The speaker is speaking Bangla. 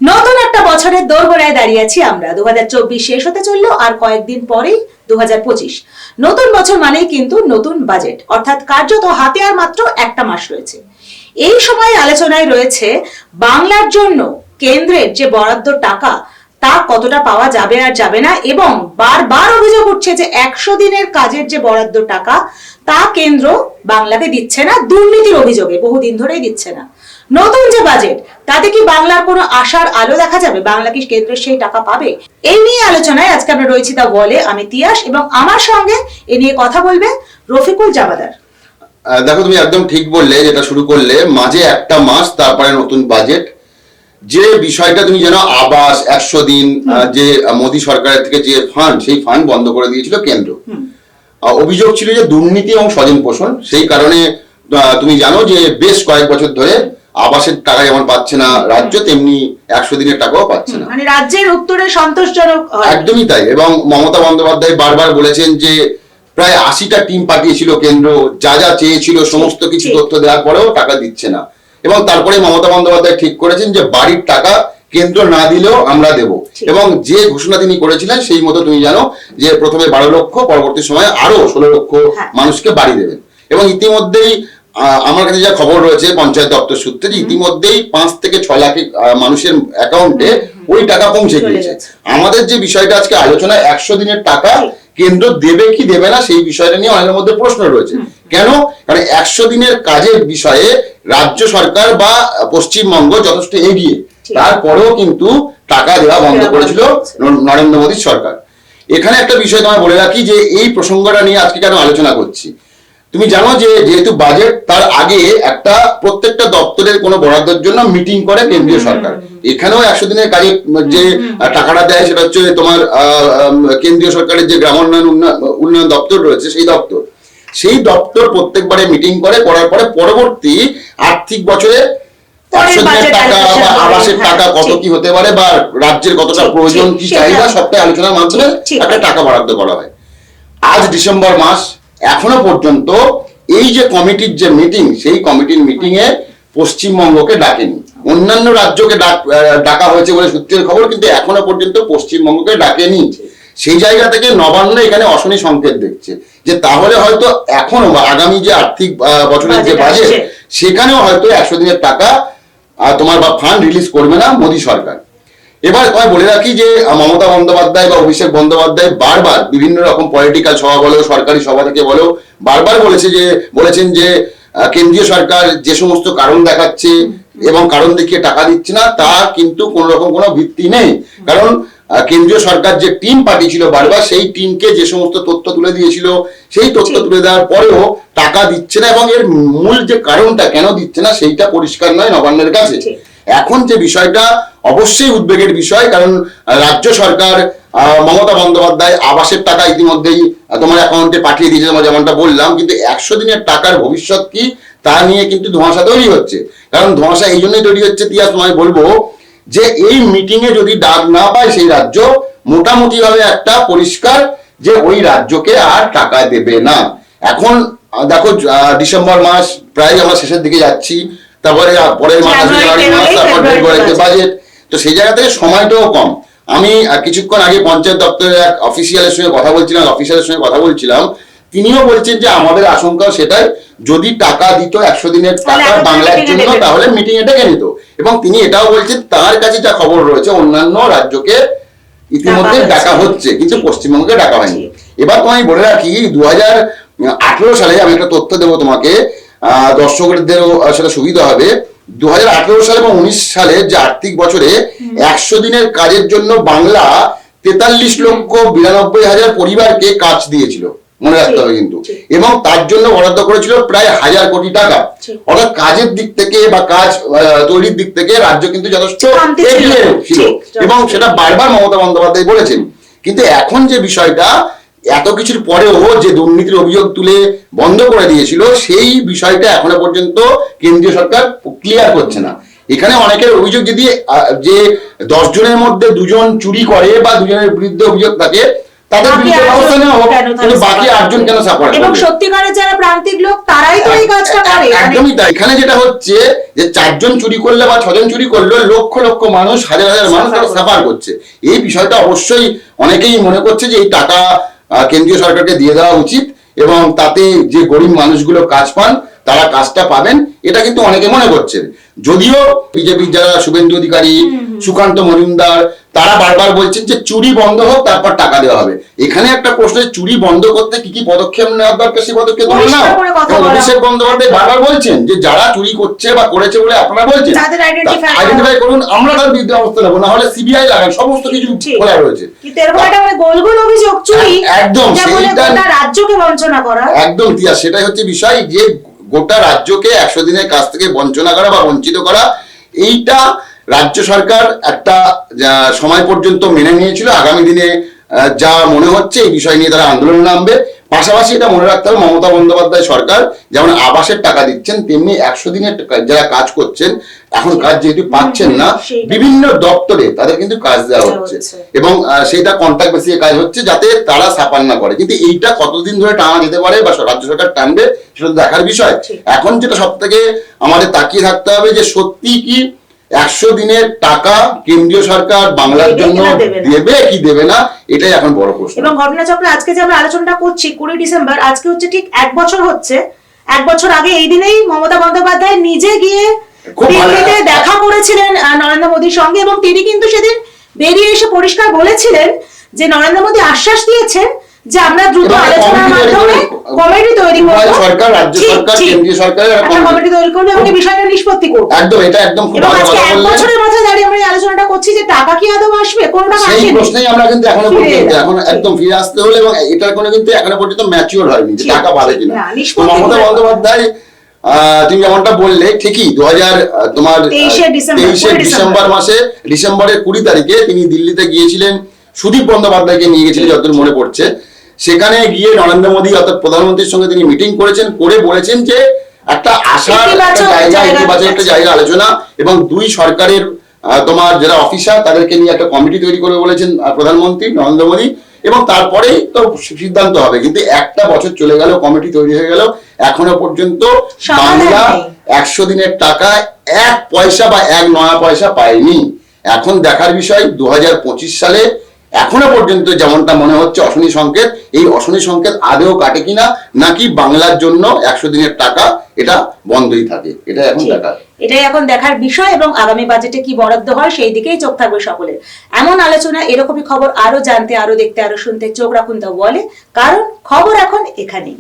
নতুন একটা বছরের দোরগোড়ায় দাঁড়িয়ে আছি আমরা। 2024 শেষ হতে চললো আর কয়েকদিন পরেই 2025। নতুন বছর মানেই কিন্তু নতুন বাজেট, অর্থাৎ কার্যত হাতে আর মাত্র একটা মাস রয়েছে। এই সময় আলোচনায় রয়েছে বাংলার জন্য কেন্দ্রের যে বরাদ্দ টাকা তা কতটা পাওয়া যাবে আর যাবে না, এবং বারবার অভিযোগ উঠছে যে 100 দিনের কাজের যে বরাদ্দ টাকা তা কেন্দ্র বাংলাকে দিচ্ছে না, দুর্নীতির অভিযোগে বহুদিন ধরেই দিচ্ছে না। নতুন যে বাজেট তাতে কি বাংলার কোনো আশার আলো দেখা যাবে? বাংলা কি কেন্দ্রের সেই টাকা পাবে? এই নিয়ে আলোচনায় আজকে আমরা রয়েছি তা বলে আমি তিয়াস, এবং আমার সঙ্গে এ নিয়ে কথা বলবে রফিকুল জামাদার। দেখো, তুমি একদম ঠিক বললে, যেটা শুরু করলে মাঝে একটা মাস তারপরে নতুন বাজেট। যে বিষয়টা তুমি জানো, আবাস 100 দিন যে মোদী সরকারের থেকে যে ফান্ড, সেই ফান্ড বন্ধ করে দিয়েছিল কেন্দ্র। অভিযোগ ছিল যে দুর্নীতি এবং স্বজন পোষণ। সেই কারণে তুমি জানো যে বেশ কয়েক বছর ধরে আবাসের টাকা যেমন পাচ্ছে না রাজ্য, তেমনি 100 দিনের টাকাও পাচ্ছে না। মানে রাজ্যের উত্তরে সন্তোষজনক। একদমই তাই। এবং মমতা বন্দ্যোপাধ্যায় বারবার বলেছেন যে প্রায় 80টা টিম পাঠিয়েছিল কেন্দ্র, যা যা চেয়েছিল সমস্ত কিছু তথ্য দেওয়ার পরেও টাকা দিচ্ছে না। এবং তারপরে মমতা বন্দ্যোপাধ্যায় ঠিক করেছেন যে বাড়ির টাকা কেন্দ্র না দিলেও আমরা দেব। এবং যে ঘোষণা তিনি করেছিলেন সেই মতো তুমি জানো যে প্রথমে 12 লক্ষ, পরবর্তী সময়ে আরো 16 লক্ষ মানুষকে বাড়ি দেবেন। এবং ইতিমধ্যেই আমার কাছে যা খবর রয়েছে পঞ্চায়েত দপ্তর সূত্রে, ইতিমধ্যেই 5 থেকে 6 লাখ মানুষের অ্যাকাউন্টে ওই টাকা পৌঁছে গিয়েছে। আমাদের যে বিষয়টা আজকে আলোচনা, 100 দিনের টাকা কেন্দ্র দেবে কি দেবে না সেই বিষয়টা নিয়ে অনেকের মধ্যে প্রশ্ন রয়েছে। কেন? কারণ 100 দিনের কাজের বিষয়ে রাজ্য সরকার বা পশ্চিমবঙ্গ যথেষ্ট এগিয়ে, তারপরেও কিন্তু টাকা দেওয়া বন্ধ করেছিল নরেন্দ্র মোদীর সরকার। এখানে একটা বিষয় তোমায় বলে রাখি যে এই প্রসঙ্গটা নিয়ে আজকে কেন আলোচনা করছি। তুমি জানো যে যেহেতু বাজেট, তার আগে একটা প্রত্যেকটা দপ্তরের কোনো বরাদ্দের জন্য মিটিং করে কেন্দ্রীয় সরকার। এখানেও 100 দিনের কাজে যে টাকাটা দেয় সেটা হচ্ছে তোমার কেন্দ্রীয় সরকারের যে গ্রামোন্নয়ন উন্নয়ন দপ্তর রয়েছে, সেই দপ্তর প্রত্যেকবারে মিটিং করার পরে পরবর্তী আর্থিক বছরে 100 দিনের টাকা বা আবাসের টাকা কত কি হতে পারে বা রাজ্যের কতটা প্রয়োজন কি চাহিদা, সবটাই আলোচনার মাধ্যমে একটা টাকা বরাদ্দ করা হয়। আজ ডিসেম্বর মাস, এখনো পর্যন্ত এই যে কমিটির যে মিটিং, সেই কমিটির মিটিং এ পশ্চিমবঙ্গকে ডাকেনি। অন্যান্য রাজ্যকে ডাকা হয়েছে বলে সূত্রের খবর, কিন্তু এখনো পর্যন্ত পশ্চিমবঙ্গকে ডাকেনি। সেই জায়গা থেকে নবান্ন এখানে অশনি সংকেত দেখছে যে তাহলে হয়তো এখনো আগামী যে আর্থিক বছরের যে বাজেট, সেখানেও হয়তো 100 দিনের টাকা তোমার বা ফান্ড রিলিজ করবে না মোদী সরকার। এবার তোমায় বলে রাখি যে মমতা বন্দ্যোপাধ্যায় বা অভিষেক বন্দ্যোপাধ্যায় বারবার বিভিন্ন রকম পলিটিক্যাল সভা বলো, সরকারি সভা থেকে বলো, বারবার বলেছেন যে কেন্দ্রীয় সরকার যে সমস্ত কারণ দেখাচ্ছে এবং কারণ দেখিয়ে টাকা দিচ্ছে না, তা কিন্তু কোন রকম কোনো ভিত্তি নেই। কারণ কেন্দ্রীয় সরকার যে টিম পাঠিয়েছিল বারবার, সেই টিমকে যে সমস্ত তথ্য তুলে দিয়েছিল, সেই তথ্য তুলে দেওয়ার পরেও টাকা দিচ্ছে না। এবং এর মূল যে কারণটা কেন দিচ্ছে না সেইটা পরিষ্কার নয় নবান্নের কাছে। এখন যে বিষয়টা অবশ্যই উদ্বেগের বিষয়, কারণ রাজ্য সরকার মমতা বন্দ্যোপাধ্যায় আবাসের টাকা ইতিমধ্যেই তোমার অ্যাকাউন্টে পাঠিয়ে দিয়েছে, যেমনটা বললাম, কিন্তু 100 দিনের টাকার ভবিষ্যৎ কি তা নিয়ে কিন্তু ধোঁয়াশা তৈরি হচ্ছে। কারণ ধোঁয়াশা এই জন্যই তৈরি হচ্ছে, তিয়া তোমায় বলবো যে এই মিটিং এ যদি ডাক না পায় সেই রাজ্য, মোটামুটি ভাবে একটা পরিষ্কার যে ওই রাজ্যকে আর টাকা দেবে না। এখন দেখো, ডিসেম্বর মাস প্রায় আমরা শেষের দিকে যাচ্ছি, তারপরে পরের মাস জানুয়ারি মাস, তারপর ফেব্রুয়ারিতে বাজেট। তো সেই জায়গা থেকে সময়টাও কম। আমি কিছুক্ষণ আগে পঞ্চায়েত দপ্তরের এক অফিসিয়ালের সঙ্গে কথা বলছিলাম, তিনিও বলছেন যে আমাদের আশঙ্কা সেটাই, যদি টাকা দিত 100 দিনের টাকা বাংলার জন্য, তাহলে মিটিং এ ডেকে নিত। এবং তিনি এটাও বলছেন তার কাছে যা খবর রয়েছে অন্যান্য রাজ্যকে ইতিমধ্যে ডাকা হচ্ছে, কিন্তু পশ্চিমবঙ্গকে ডাকা হয়নি। এবার তোমায় বলে রাখি, 2018 সালে আমি একটা তথ্য দেবো তোমাকে, দর্শকদেরও সেটা সুবিধা হবে। 2018 সালে এবং 19 সালে যে আর্থিক বছরে 100 দিনের কাজের জন্য বাংলা 43,92,000 পরিবারকে কাজ দিয়েছিল, মনে রাখতে হবে কিন্তু। এবং তার জন্য বরাদ্দ করেছিল প্রায় 1000 কোটি টাকা। অর্থাৎ কাজের দিক থেকে বা কাজ তৈরির দিক থেকে রাজ্য কিন্তু যথেষ্ট এগিয়ে ছিল, এবং সেটা বারবার মমতা বন্দ্যোপাধ্যায় বলেছেন। কিন্তু এখন যে বিষয়টা, এত কিছুর পরেও যে দুর্নীতির অভিযোগ তুলে বন্ধ করে দিয়েছিল, সেই বিষয়টা এখনো পর্যন্ত কেন্দ্রীয় সরকার ক্লিয়ার করছে না। এখানে অনেকের অভিযোগ, যদি যে 10 জনের মধ্যে 2 জন চুরি করে বা 2 জনের বিরুদ্ধে অভিযোগ থাকে, তাদের বাকি বিরুদ্ধে ব্যবস্থা আটজন নেওয়া হোক, কেন কিন্তু তাহলে বাকি support 8 জন করবে? কেন সাপোর্ট এবং করবে? সত্যিকারের যারা প্রান্তিক লোক তারাই তো এই কাজটা করে। মানে একদমই তাই। এখানে যেটা হচ্ছে যে 4 জন চুরি করলে বা 6 জন চুরি করলে লক্ষ লক্ষ মানুষ, হাজার হাজার মানুষ তারা সাফার করছে। এই বিষয়টা অবশ্যই অনেকেই মনে করছে যে এই টাকা কেন্দ্রীয় সরকারকে দিয়ে দেওয়া উচিত এবং তাতে যে গরিব মানুষগুলো কাজ পান তারা কাজটা পাবেন, এটা কিন্তু অনেকে মনে করছেন। যদিও বিজেপির যারা শুভেন্দু অধিকারী, সুকান্ত মজুমদার, তারা বারবার বলছেন যে চুরি বন্ধ হোক তারপর টাকা দেওয়া হবে। এখানে একটা প্রশ্ন, চুরি বন্ধ করতে কি কি পদক্ষেপ নেওয়ার দরকার সেই পদক্ষেপ তোমরা নাও। পরিষ্কার করে কথা বলা অভিষেক হোক। বন্দ্যোপাধ্যায় বারবার বলছেন যে যারা চুরি করছে বা করেছে বলে আপনারা বলছেন তাদের identify আইডেন্টিফাই করুন, আমরা তার বিরুদ্ধে ব্যবস্থা নেবো, না হলে সিবিআই লাগান, সমস্ত কিছু ঠিক। খোলা রয়েছে। কিন্তু এরকম একটা মানে গোল গোল অভিযোগ চুরি, একদম, যা বলে সেইটা- গোটা রাজ্যকে বঞ্চনা করা। একদম তিয়া, সেটাই হচ্ছে বিষয় যে গোটা রাজ্যকে 100 দিনের কাছ থেকে বঞ্চনা করা বা বঞ্চিত করা, এইটা রাজ্য সরকার একটা সময় পর্যন্ত মেনে নিয়েছিল। আগামী দিনে যা মনে হচ্ছে এই বিষয় নিয়ে তারা আন্দোলনে নামবে। পাশাপাশি এটা মনে রাখতে হবে, মমতা বন্দ্যোপাধ্যায় সরকার যেমন আবাসের টাকা দিচ্ছেন, তেমনি 100 দিনের যারা কাজ করছেন, এখন কাজ যেহেতু পাচ্ছেন না, সেইটা। বিভিন্ন দপ্তরে তাদের কিন্তু কাজ দেওয়া হচ্ছে এবং সেটা কন্ট্রাক্ট বেসিসে কাজ হচ্ছে যাতে তারা সাফার না করে। কিন্তু এইটা কতদিন ধরে টানা যেতে পারে বা রাজ্য সরকার টানবে সেটা তো দেখার বিষয়। ঠিক। এখন যেটা সব থেকে আমাদের তাকিয়ে থাকতে হবে যে সত্যি কি 100 দিনের টাকা কেন্দ্রীয় সরকার বাংলার দেবে জন্য কি না দেবে না? দেবে কি দেবে না, এটাই এখন বড় প্রশ্ন। এবং ঘটনাচক্রে আজকে যে আমরা আলোচনাটা করছি 20 ডিসেম্বর, আজকে হচ্ছে ঠিক 1 বছর হচ্ছে। 1 বছর আগে এই দিনেই মমতা বন্দ্যোপাধ্যায় নিজে গিয়ে খুব ভালো- দিল্লিতে দেখা করেছিলেন নরেন্দ্র মোদীর সঙ্গে, এবং তিনি কিন্তু সেদিন বেরিয়ে এসে পরিষ্কার বলেছিলেন যে নরেন্দ্র মোদী আশ্বাস দিয়েছেন যে আমরা দ্রুত এবং আলোচনার কমিটি তৈরি মাধ্যমে করে- কমিটি তৈরি উভয় করব, সরকার, রাজ্য ঠিক, সরকার, ঠিক। কেন্দ্রীয় সরকারের একটা একটা কমিটি তৈরি করবে এবং এই বিষয়টা নিষ্পত্তি করবে। একদম, এটা একদম খুব এবং ভালো আজকে কথা 1 বললেন। বছরের মাথায় দাঁড়িয়ে আমরা এই আলোচনাটা করছি যে টাকা কি আদৌ আসবে, কোনো টাকা সেই আসেনি। প্রশ্নেই আমরা কিন্তু এখনো ফিরে পর্যন্ত এলাম। এখন একদম ফিরে আসতে হলে, এবং এটার কোনো কিন্তু এখনো পর্যন্ত ম্যাচিওর হয়নি যে ঠিক, টাকা পাবে ঠিক, কিনা। না, তো নিষ্পত্তি মমতা করা। বন্দ্যোপাধ্যায় তুমি যেমনটা বললে ঠিকই, 23শে ডিসেম্বর মাসে ডিসেম্বরের 20 তারিখে তিনি দিল্লিতে গিয়েছিলেন, সুদীপ বন্দ্যোপাধ্যায়কে নিয়ে গেছিলেন যতদূর মনে পড়ছে। সেখানে গিয়ে নরেন্দ্র মোদী অর্থাৎ প্রধানমন্ত্রীর সঙ্গে তিনি মিটিং করেছেন, করে বলেছেন যে একটা আশার ইতিবাচক ইতিবাচক একটা জায়গা আলোচনা, এবং দুই সরকারের তোমার যারা অফিসার তাদেরকে নিয়ে একটা কমিটি তৈরি করবে বলেছেন প্রধানমন্ত্রী নরেন্দ্র মোদী, এবং তারপরেই তো সিদ্ধান্ত হবে। কিন্তু একটা বছর চলে গেল, কমিটি তৈরি হয়ে গেল, এখনো পর্যন্ত সমাধান বাংলা নেই। 100 দিনের টাকা 1 পয়সা বা 1 নয়া পয়সা পায়নি। এখন দেখার বিষয় 2025 সালে এখনো পর্যন্ত যেমনটা মনে হচ্ছে অশনি সংকেত, এই অশনি সংকেত আদেও কাটে কিনা, নাকি বাংলার জন্য 100 দিনের টাকা এটা বন্ধই থাকে, এটা এখন ঠিক। দেখার। এটাই এখন দেখার বিষয়, এবং আগামী বাজেটে কি বরাদ্দ হয় সেই দিকেই চোখ থাকবে সকলের। এমন আলোচনা, এরকমই খবর আরো জানতে, আরো দেখতে, আরো শুনতে চোখ রাখুন দ্য ওয়ালে, কারণ খবর এখন এখানেই।